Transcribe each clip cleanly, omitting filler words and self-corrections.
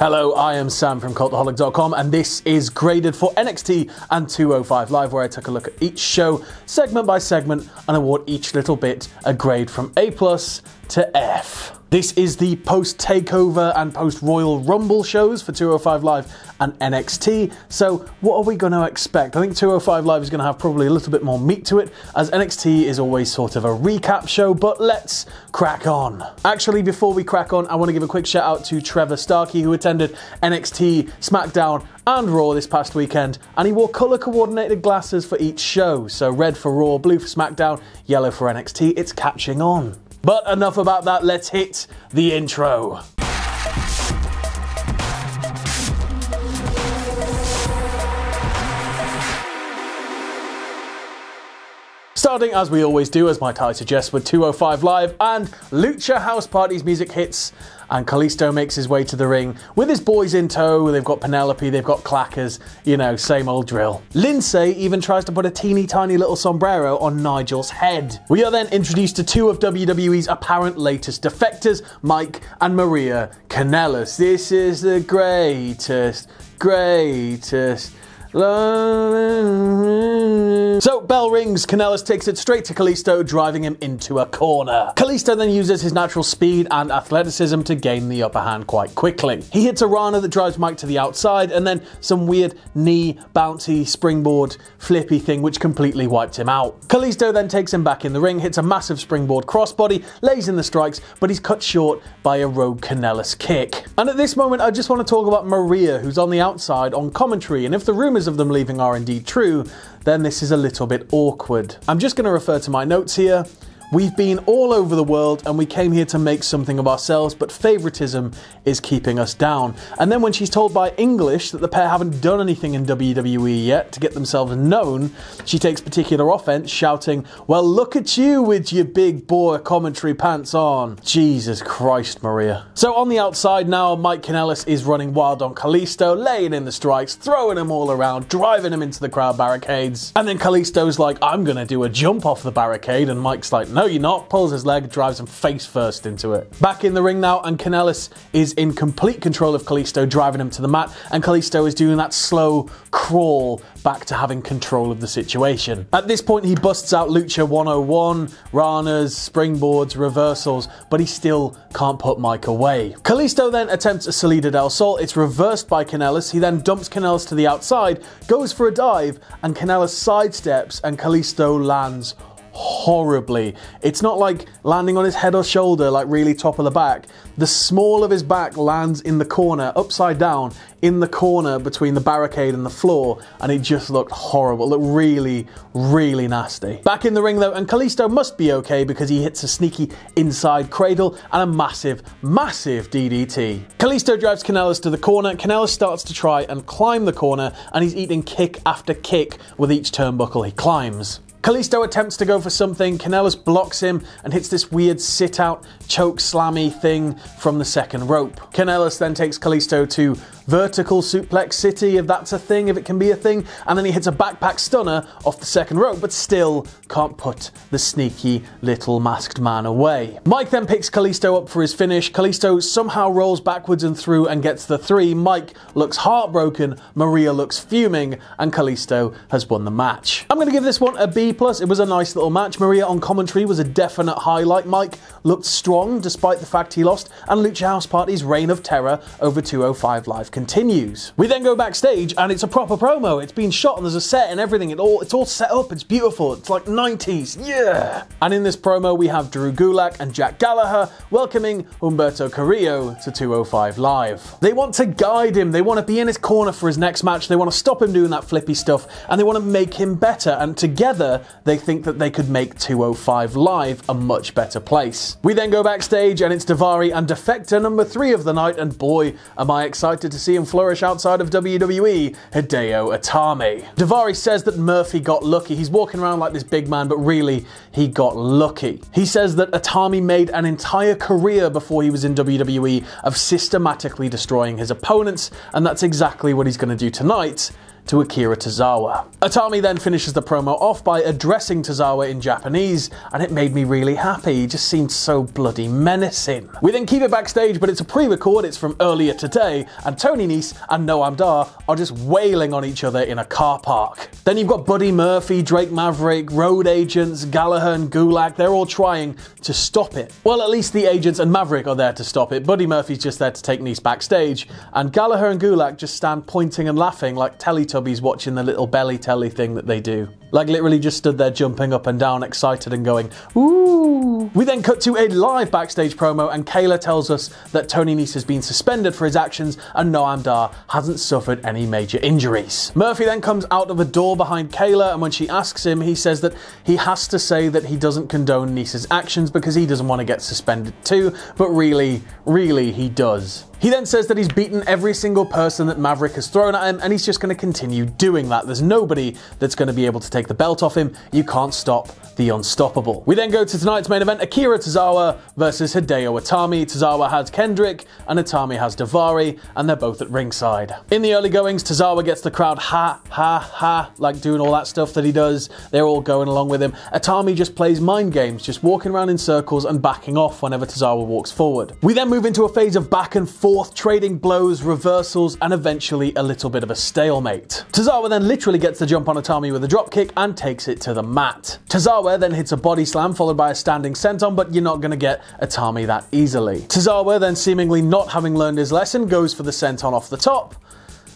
Hello, I am Sam from Cultaholic.com, and this is Graded for NXT and 205 Live, where I took a look at each show, segment by segment, and award each little bit a grade from A+ to F. This is the post-TakeOver and post-Royal Rumble shows for 205 Live and NXT, so what are we going to expect? I think 205 Live is going to have probably a little bit more meat to it, as NXT is always sort of a recap show, but let's crack on. Actually, before we crack on, I want to give a quick shout out to Trevor Starkey, who attended NXT, SmackDown and Raw this past weekend, and he wore colour-coordinated glasses for each show, so red for Raw, blue for SmackDown, yellow for NXT. It's catching on. But enough about that, let's hit the intro. Starting as we always do, as my tie suggests, with 205 Live, and Lucha House Party's music hits, and Kalisto makes his way to the ring with his boys in tow. They've got Penelope, they've got Clackers, you know, same old drill. Lindsay even tries to put a teeny tiny little sombrero on Nigel's head. We are then introduced to two of WWE's apparent latest defectors, Mike and Maria Kanellis. This is the greatest. So, bell rings, Kanellis takes it straight to Kalisto, driving him into a corner. Kalisto then uses his natural speed and athleticism to gain the upper hand quite quickly. He hits a Rana that drives Mike to the outside, and then some weird knee, bouncy, springboard, flippy thing which completely wiped him out. Kalisto then takes him back in the ring, hits a massive springboard crossbody, lays in the strikes, but he's cut short by a rogue Kanellis kick. And at this moment, I just want to talk about Maria, who's on the outside on commentary, and if the rumours of them leaving are indeed true, then this is a little bit awkward. I'm just going to refer to my notes here. We've been all over the world and we came here to make something of ourselves, but favoritism is keeping us down. And then when she's told by English that the pair haven't done anything in WWE yet to get themselves known, she takes particular offense, shouting, "Well, look at you with your big boy commentary pants on." Jesus Christ, Maria. So on the outside now, Mike Kanellis is running wild on Kalisto, laying in the strikes, throwing him all around, driving him into the crowd barricades. And then Kalisto's like, "I'm gonna do a jump off the barricade," and Mike's like, "No, you're not," pulls his leg, drives him face first into it. Back in the ring now, and Kanellis is in complete control of Kalisto, driving him to the mat, and Kalisto is doing that slow crawl back to having control of the situation. At this point, he busts out Lucha 101, Ranas, springboards, reversals, but he still can't put Mike away. Kalisto then attempts a Salida del Sol. It's reversed by Kanellis. He then dumps Kanellis to the outside, goes for a dive, and Kanellis sidesteps, and Kalisto lands horribly. It's not like landing on his head or shoulder, like really top of the back. The small of his back lands in the corner, upside down, in the corner between the barricade and the floor, and it just looked horrible. It looked really, really nasty. Back in the ring though, and Kalisto must be okay because he hits a sneaky inside cradle and a massive, massive DDT. Kalisto drives Kanellis to the corner. Kanellis starts to try and climb the corner, and he's eating kick after kick with each turnbuckle he climbs. Kalisto attempts to go for something, Kanellis blocks him and hits this weird sit-out, choke slammy thing from the second rope. Kanellis then takes Kalisto to vertical suplex city, if that's a thing, if it can be a thing, and then he hits a backpack stunner off the second rope, but still can't put the sneaky little masked man away. Mike then picks Kalisto up for his finish. Kalisto somehow rolls backwards and through and gets the 3. Mike looks heartbroken, Maria looks fuming, and Kalisto has won the match. I'm going to give this one a B+. It was a nice little match. Maria on commentary was a definite highlight. Mike looked strong despite the fact he lost, and Lucha House Party's reign of terror over 205 Live continues. We then go backstage and it's a proper promo. It's been shot and there's a set and everything. It's all set up. It's beautiful. It's like 90s. Yeah. And in this promo we have Drew Gulak and Jack Gallagher welcoming Humberto Carrillo to 205 Live. They want to guide him. They want to be in his corner for his next match. They want to stop him doing that flippy stuff, and they want to make him better. And together they think that they could make 205 Live a much better place. We then go backstage and it's Davari and Defector number 3 of the night, and boy am I excited to see him flourish outside of WWE, Hideo Itami. Davari says that Murphy got lucky. He's walking around like this big man, but really he got lucky. He says that Itami made an entire career before he was in WWE of systematically destroying his opponents, and that's exactly what he's going to do tonight to Akira Tozawa. Itami then finishes the promo off by addressing Tozawa in Japanese, and it made me really happy. He just seemed so bloody menacing. We then keep it backstage, but it's a pre-record, it's from earlier today, and Tony Nese and Noam Dar are just wailing on each other in a car park. Then you've got Buddy Murphy, Drake Maverick, road agents, Gallagher and Gulak. They're all trying to stop it. Well, at least the agents and Maverick are there to stop it. Buddy Murphy's just there to take Nese backstage, and Gallagher and Gulak just stand pointing and laughing like Teletubbies watching the little belly telly thing that they do. Like literally just stood there jumping up and down, excited and going, ooh. We then cut to a live backstage promo, and Kayla tells us that Tony Nese has been suspended for his actions and Noam Dar hasn't suffered any major injuries. Murphy then comes out of a door behind Kayla, and when she asks him, he says that he has to say that he doesn't condone Nese's actions because he doesn't want to get suspended too, but really he does. He then says that he's beaten every single person that Maverick has thrown at him, and he's just going to continue doing that. There's nobody that's going to be able to take the belt off him. You can't stop the unstoppable. We then go to tonight's main event, Akira Tozawa versus Hideo Itami. Tozawa has Kendrick and Itami has Davari, and they're both at ringside. In the early goings, Tozawa gets the crowd ha, ha, ha, like doing all that stuff that he does. They're all going along with him. Itami just plays mind games, just walking around in circles and backing off whenever Tozawa walks forward. We then move into a phase of back and forth, trading blows, reversals, and eventually a little bit of a stalemate. Tozawa then literally gets the jump on Itami with a dropkick and takes it to the mat. Tozawa then hits a body slam followed by a standing senton, but you're not going to get Itami that easily. Tozawa then, seemingly not having learned his lesson, goes for the senton off the top,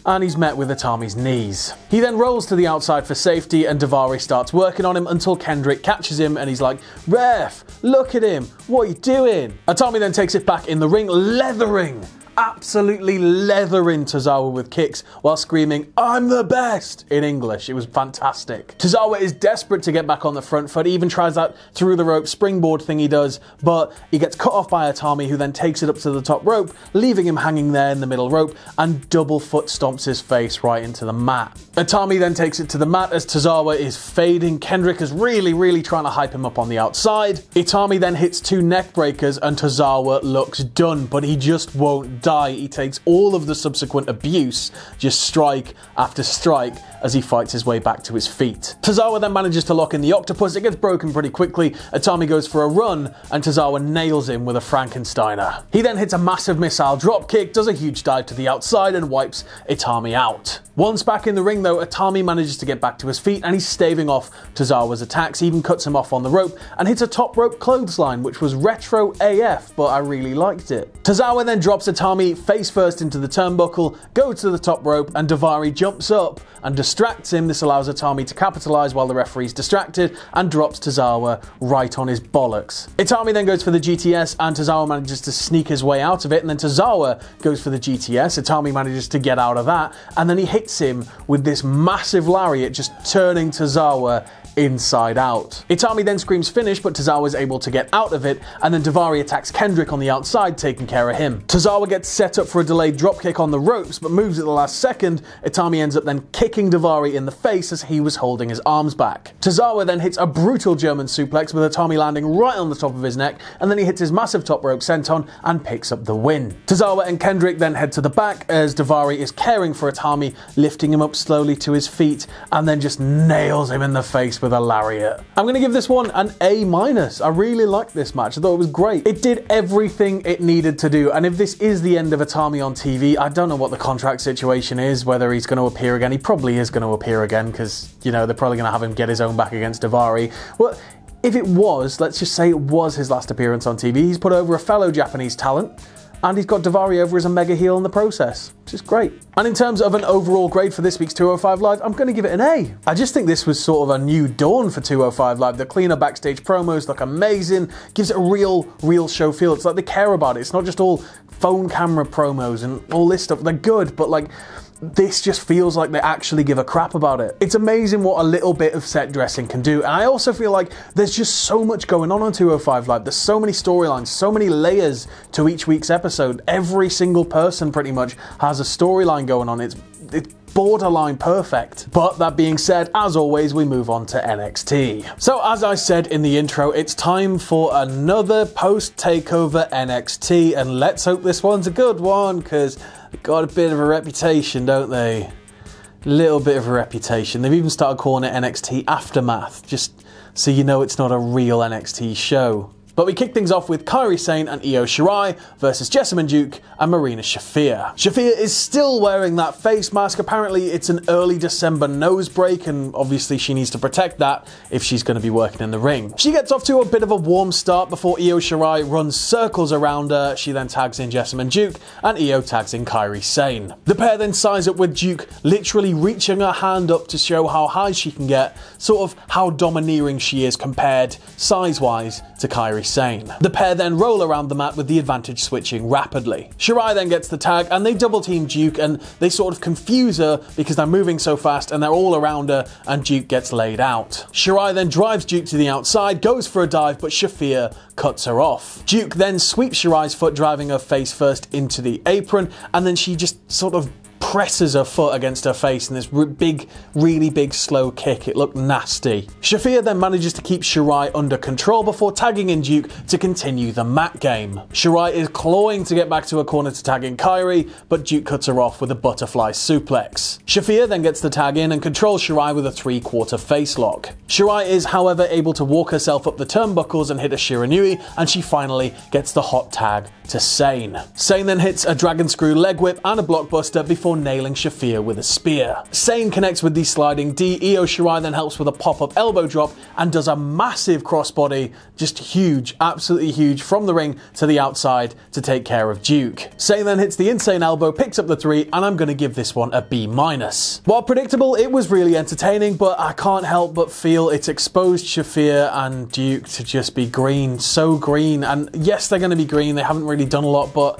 and he's met with Itami's knees. He then rolls to the outside for safety, and Davari starts working on him until Kendrick catches him and he's like, "Ref, look at him, what are you doing?" Itami then takes it back in the ring, absolutely leathering Tozawa with kicks while screaming, "I'm the best," in English. It was fantastic. Tozawa is desperate to get back on the front foot. He even tries that through the rope springboard thing he does, but he gets cut off by Itami, who then takes it up to the top rope, leaving him hanging there in the middle rope, and double foot stomps his face right into the mat. Itami then takes it to the mat as Tozawa is fading. Kendrick is really trying to hype him up on the outside. Itami then hits 2 neck breakers and Tozawa looks done, but he just won't die. He takes all of the subsequent abuse, just strike after strike, as he fights his way back to his feet. Tozawa then manages to lock in the octopus. It gets broken pretty quickly. Itami goes for a run, and Tozawa nails him with a Frankensteiner. He then hits a massive missile dropkick, does a huge dive to the outside, and wipes Itami out. Once back in the ring though, Itami manages to get back to his feet, and he's staving off Tozawa's attacks. He even cuts him off on the rope, and hits a top rope clothesline, which was retro AF, but I really liked it. Tozawa then drops Itami face first into the turnbuckle, goes to the top rope, and Davari jumps up and distracts him. This allows Itami to capitalize while the referee's distracted, and drops Tozawa right on his bollocks. Itami then goes for the GTS, and Tozawa manages to sneak his way out of it, and then Tozawa goes for the GTS. Itami manages to get out of that, and then he hits him with this massive lariat, just turning Tozawa inside out. Itami then screams finish, but Tozawa is able to get out of it, and then Davari attacks Kendrick on the outside, taking care of him. Tozawa gets set up for a delayed dropkick on the ropes, but moves at the last second. Itami ends up then kicking Davari in the face as he was holding his arms back. Tozawa then hits a brutal German suplex with Itami landing right on the top of his neck, and then he hits his massive top rope senton and picks up the win. Tozawa and Kendrick then head to the back as Davari is caring for Itami, lifting him up slowly to his feet, and then just nails him in the face with a lariat. I'm going to give this one an A-. I really liked this match. I thought it was great. It did everything it needed to do, and if this is the end of Itami on TV, I don't know what the contract situation is, whether he's going to appear again. He probably is going to appear again because, you know, they're probably going to have him get his own back against Davari. Well, if it was, let's just say it was his last appearance on TV, he's put over a fellow Japanese talent, and he's got Davari over as a mega heel in the process, which is great. And in terms of an overall grade for this week's 205 Live, I'm going to give it an A. I just think this was sort of a new dawn for 205 Live. The cleaner backstage promos look amazing, gives it a real show feel. It's like they care about it. It's not just all phone camera promos and all this stuff. They're good, but like, this just feels like they actually give a crap about it. It's amazing what a little bit of set dressing can do. And I also feel like there's just so much going on 205 Live. There's so many storylines, so many layers to each week's episode. Every single person pretty much has a storyline going on. It's borderline perfect. But that being said, as always, we move on to NXT. So as I said in the intro, it's time for another post-takeover NXT, and let's hope this one's a good one, because they've got a bit of a reputation, don't they? little bit of a reputation. They've even started calling it NXT Aftermath, just so you know it's not a real NXT show. But we kick things off with Kairi Sane and Io Shirai versus Jessamyn Duke and Marina Shafir. Shafir is still wearing that face mask. Apparently it's an early December nose break, and obviously she needs to protect that if she's going to be working in the ring. She gets off to a bit of a warm start before Io Shirai runs circles around her. She then tags in Jessamyn Duke and Io tags in Kairi Sane. The pair then size up with Duke literally reaching her hand up to show how high she can get, sort of how domineering she is compared size-wise to Kairi Sane. The pair then roll around the mat with the advantage switching rapidly. Shirai then gets the tag and they double team Duke, and they sort of confuse her because they're moving so fast and they're all around her, and Duke gets laid out. Shirai then drives Duke to the outside, goes for a dive, but Shafir cuts her off. Duke then sweeps Shirai's foot, driving her face first into the apron, and then she just sort of presses her foot against her face in this really big slow kick. It looked nasty. Shafir then manages to keep Shirai under control before tagging in Duke to continue the mat game. Shirai is clawing to get back to her corner to tag in Kairi, but Duke cuts her off with a butterfly suplex. Shafir then gets the tag in and controls Shirai with a 3/4 face lock. Shirai is, however, able to walk herself up the turnbuckles and hit a Shiranui, and she finally gets the hot tag to Sane. Sane then hits a dragon screw leg whip and a blockbuster before nailing Shafir with a spear. Sane connects with the sliding D. Io Shirai then helps with a pop-up elbow drop and does a massive crossbody, just huge, absolutely huge, from the ring to the outside to take care of Duke. Sane then hits the insane elbow, picks up the 3, and I'm going to give this one a B-. While predictable, it was really entertaining, but I can't help but feel it's exposed Shafir and Duke to just be green, so green. And yes, they're going to be green, they haven't really done a lot, but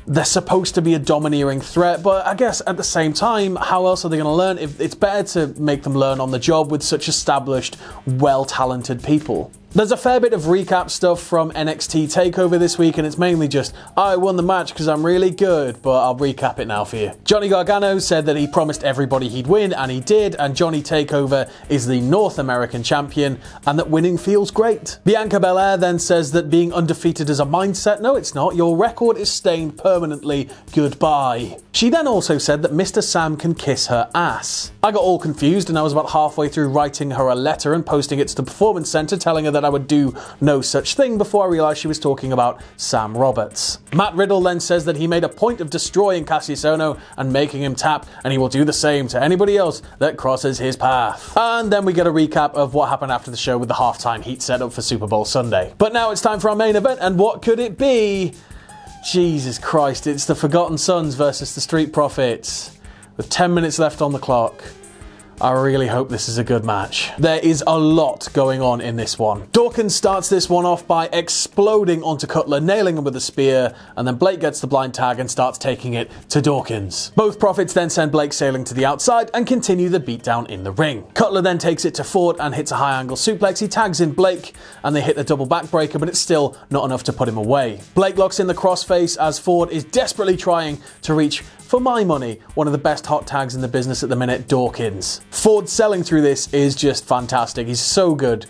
they're supposed to be a domineering threat. But I guess at the same time, how else are they going to learn? If it's better to make them learn on the job with such established, well-talented people. There's a fair bit of recap stuff from NXT TakeOver this week, and it's mainly just, I won the match because I'm really good, but I'll recap it now for you. Johnny Gargano said that he promised everybody he'd win, and he did, and Johnny TakeOver is the North American champion, and that winning feels great. Bianca Belair then says that being undefeated is a mindset. No, it's not. Your record is stained permanently. Goodbye. She then also said that Mr. Sam can kiss her ass. I got all confused, and I was about halfway through writing her a letter and posting it to the Performance Center telling her that I would do no such thing before I realised she was talking about Sam Roberts. Matt Riddle then says that he made a point of destroying Cassius Ohno and making him tap, and he will do the same to anybody else that crosses his path. And then we get a recap of what happened after the show with the halftime heat setup for Super Bowl Sunday. But now it's time for our main event, and what could it be? Jesus Christ, it's the Forgotten Sons versus the Street Profits. With 10 minutes left on the clock. I really hope this is a good match. There is a lot going on in this one. Dawkins starts this one off by exploding onto Cutler, nailing him with a spear, and then Blake gets the blind tag and starts taking it to Dawkins. Both Profits then send Blake sailing to the outside and continue the beatdown in the ring. Cutler then takes it to Ford and hits a high angle suplex. He tags in Blake and they hit the double backbreaker, but it's still not enough to put him away. Blake locks in the crossface as Ford is desperately trying to reach, for my money, one of the best hot tags in the business at the minute, Dawkins. Ford selling through this is just fantastic. He's so good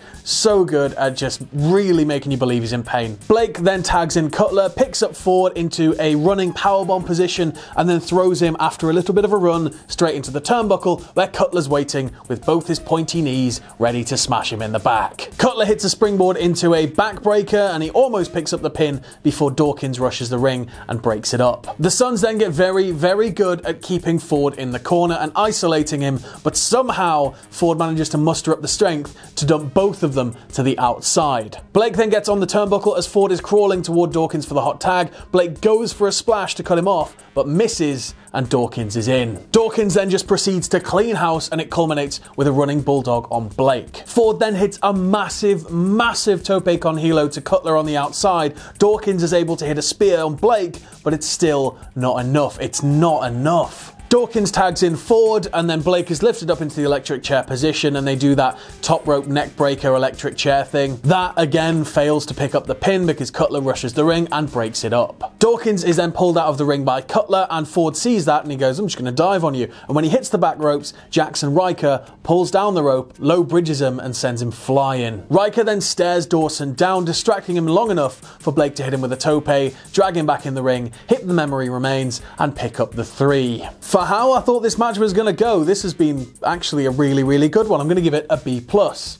at just really making you believe he's in pain. Blake then tags in Cutler, picks up Ford into a running powerbomb position, and then throws him, after a little bit of a run, straight into the turnbuckle, where Cutler's waiting with both his pointy knees ready to smash him in the back. Cutler hits a springboard into a backbreaker, and he almost picks up the pin before Dawkins rushes the ring and breaks it up. The Suns then get very good at keeping Ford in the corner and isolating him, but somehow Ford manages to muster up the strength to dump both of them to the outside. Blake then gets on the turnbuckle as Ford is crawling toward Dawkins for the hot tag. Blake goes for a splash to cut him off, but misses, and Dawkins is in. Dawkins then just proceeds to clean house, and it culminates with a running bulldog on Blake. Ford then hits a massive tope con hilo to Cutler on the outside. Dawkins is able to hit a spear on Blake, but it's still not enough. It's not enough. Dawkins tags in Ford, and then Blake is lifted up into the electric chair position, and they do that top rope neck breaker electric chair thing. That again fails to pick up the pin because Cutler rushes the ring and breaks it up. Dawkins is then pulled out of the ring by Cutler, and Ford sees that and he goes, I'm just going to dive on you. And when he hits the back ropes, Jackson Riker pulls down the rope, low bridges him, and sends him flying. Riker then stares Dawson down, distracting him long enough for Blake to hit him with a tope, drag him back in the ring, hit the memory remains, and pick up the 3. matter how I thought this match was going to go, this has been actually a really good one. I'm going to give it a B+.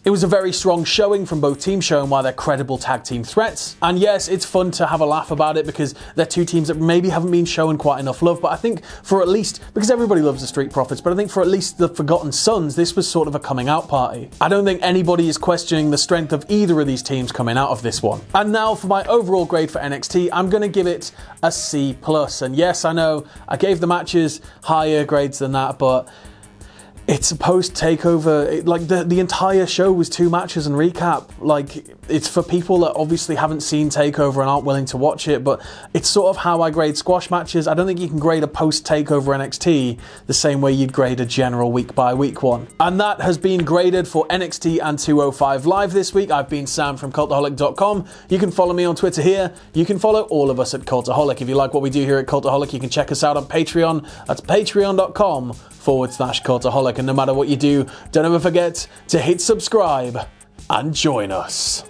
It was a very strong showing from both teams, showing why they're credible tag team threats. And yes, it's fun to have a laugh about it because they're two teams that maybe haven't been shown quite enough love, but I think for at least, because everybody loves the Street Profits, but I think for at least the Forgotten Sons, this was sort of a coming out party. I don't think anybody is questioning the strength of either of these teams coming out of this one. And now for my overall grade for NXT, I'm going to give it a C+. And yes, I know I gave the matches higher grades than that, but it's a post-takeover, like the entire show was 2 matches and recap. Like, it's for people that obviously haven't seen TakeOver and aren't willing to watch it, but it's sort of how I grade squash matches. I don't think you can grade a post-takeover NXT the same way you'd grade a general week-by-week one. And that has been graded for NXT and 205 Live this week. I've been Sam from Cultaholic.com. You can follow me on Twitter here. You can follow all of us at Cultaholic. If you like what we do here at Cultaholic, you can check us out on Patreon. That's patreon.com/Cultaholic. And no matter what you do, don't ever forget to hit subscribe and join us.